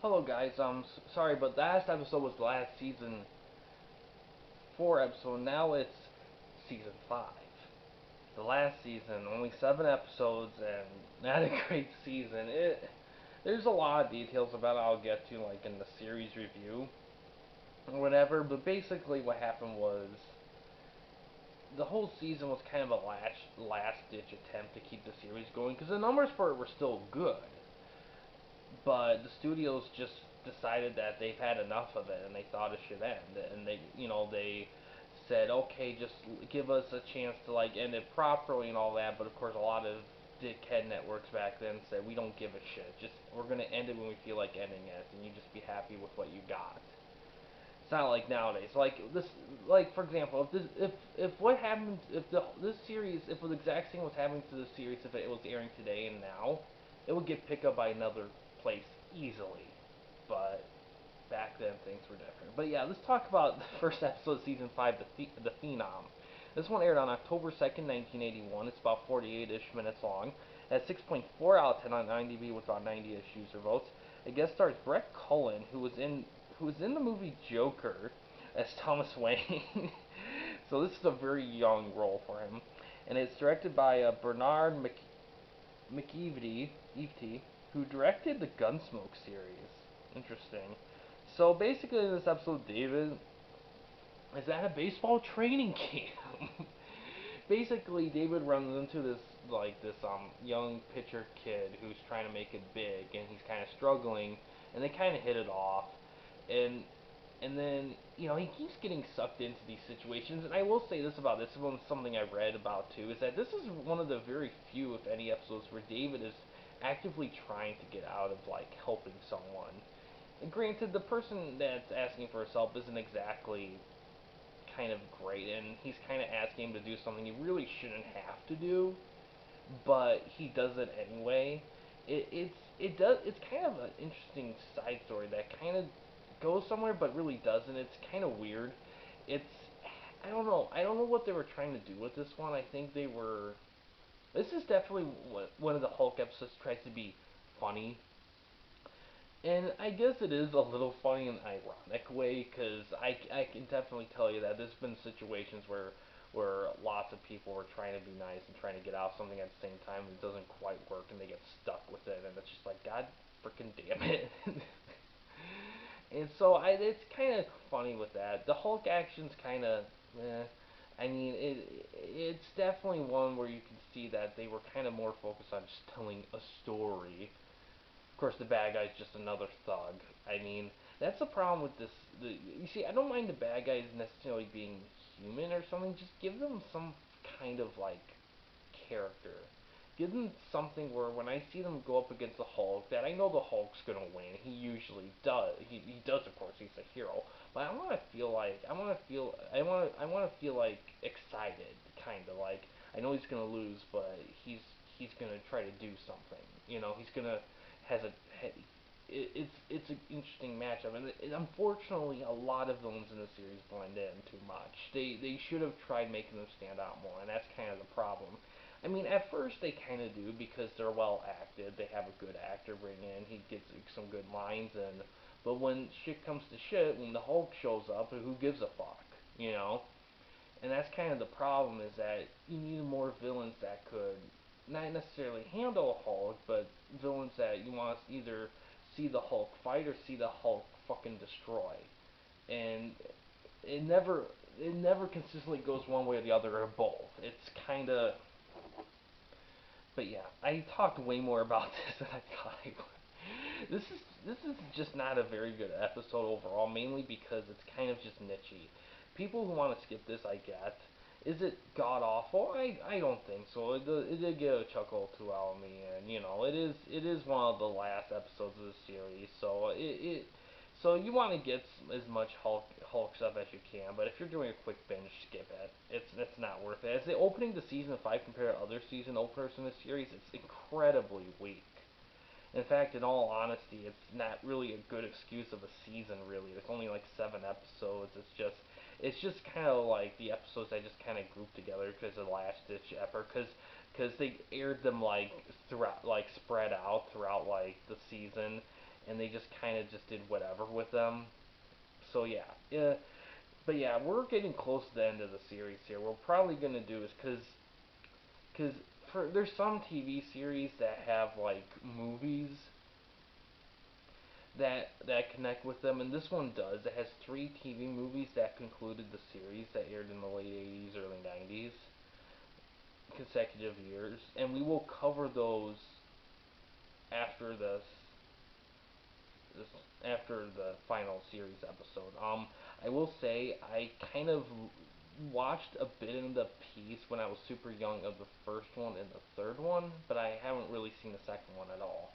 Hello guys, sorry, but last episode was the last season 4 episode. Now it's season 5. The last season, only 7 episodes, and not a great season. There's a lot of details about it I'll get to, like in the series review or whatever. But basically, what happened was the whole season was kind of a last ditch attempt to keep the series going because the numbers for it were still good, but the studios just decided that they've had enough of it and they thought it should end, and they said, okay, just give us a chance to like end it properly and all that. But of course, a lot of dickhead networks back then said, we don't give a shit, just we're gonna end it when we feel like ending it, and you just be happy with what you got. It's not like nowadays. Like for example, if what happened, if this series, if the exact same was happening to this series, if it was airing today and now, it would get picked up by another place easily. But back then things were different. But yeah, let's talk about the first episode of season 5, the Phenom. This one aired on October 2nd, 1981. It's about 48-ish minutes long. It has 6.4 out of 10 on IMDb with about 90-ish user votes. It guest stars Brett Cullen, who was in the movie Joker as Thomas Wayne. So this is a very young role for him. And it's directed by Bernard McEvety, who directed the Gunsmoke series. Interesting. So basically, in this episode, David is at a baseball training camp. Basically, David runs into this young pitcher kid who's trying to make it big, and he's kind of struggling, and they kind of hit it off, and then he keeps getting sucked into these situations. And I will say this about this one, something I read about too, is that this is one of the very few, if any, episodes where David is actively trying to get out of like helping someone. And granted, the person that's asking for his help isn't exactly kind of great, and he's kind of asking him to do something he really shouldn't have to do, but he does it anyway. It's kind of an interesting side story that kind of goes somewhere but really doesn't. It's kind of weird. It's I don't know what they were trying to do with this one. I think they were. This is definitely one of the Hulk episodes tries to be funny, and I guess it is a little funny in an ironic way, because I can definitely tell you that there's been situations where lots of people are trying to be nice and trying to get out something at the same time, and it doesn't quite work, and they get stuck with it, and it's just like, God freaking damn it. And so it's kind of funny with that. The Hulk action's kind of, eh. I mean, it's definitely one where you can see that they were kind of more focused on just telling a story. Of course, the bad guy's just another thug. I mean, that's the problem with this. You see, I don't mind the bad guys necessarily being human or something. Just give them some kind of like character. Give them something where when I see them go up against the Hulk, that I know the Hulk's gonna win. He usually does. He does, of course. He's a hero. But I want to feel like excited, kind of like I know he's gonna lose, but he's gonna try to do something. He's gonna has a it's an interesting matchup, and unfortunately, a lot of villains in the series blend in too much. They should have tried making them stand out more, and that's kind of the problem. I mean, at first they kind of do because they're well acted. They have a good actor bring in. He gets some good lines in. But when shit comes to shit, when the Hulk shows up, who gives a fuck? You know? And that's kind of the problem, is that you need more villains that could not necessarily handle a Hulk, but villains that you want to either see the Hulk fight or see the Hulk fucking destroy. And it never it never consistently goes one way or the other or both. It's kind of. But yeah, I talked way more about this than I thought I would. This is just not a very good episode overall, mainly because it's kind of just nichey. People who want to skip this, I get. Is it god awful? I don't think so. It did get a chuckle or two out of me, and it is one of the last episodes of the series, so so you want to get as much Hulk stuff as you can, but if you're doing a quick binge, skip it. It's not worth it. As the opening to season 5 compared to other season openers in the series, it's incredibly weak. In fact, in all honesty, it's not really a good excuse of a season. Really, there's only like 7 episodes. It's just kind of like the episodes I just kind of grouped together because of last ditch effort. Because they aired them like throughout, like spread out throughout like the season, and they just kind of just did whatever with them. So yeah, but yeah, we're getting close to the end of the series here. What we're probably gonna do is because for there's some TV series that have like movies that connect with them, and this one does. It has 3 TV movies that concluded the series that aired in the late '80s, early '90s, consecutive years, and we will cover those after this after the final series episode. I will say I kind of watched a bit in the piece when I was super young of the first one and the third one, but I haven't really seen the second one at all.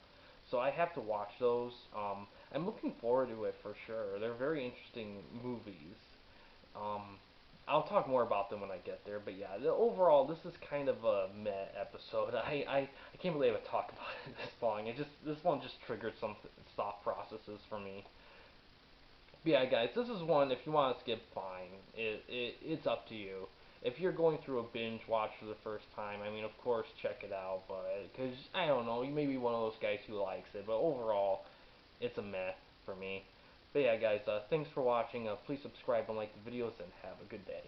So I have to watch those. I'm looking forward to it for sure. They're very interesting movies. Um, I'll talk more about them when I get there, but yeah, overall, this is kind of a meh episode. I can't believe I talked about it this long. This one just triggered some thought processes for me. But yeah, guys, this is one. If you want to skip, fine. It's up to you. If you're going through a binge watch for the first time, I mean, of course, check it out. But because I don't know, you may be one of those guys who likes it. But overall, it's a meh for me. But yeah, guys, thanks for watching. Please subscribe and like the videos, and have a good day.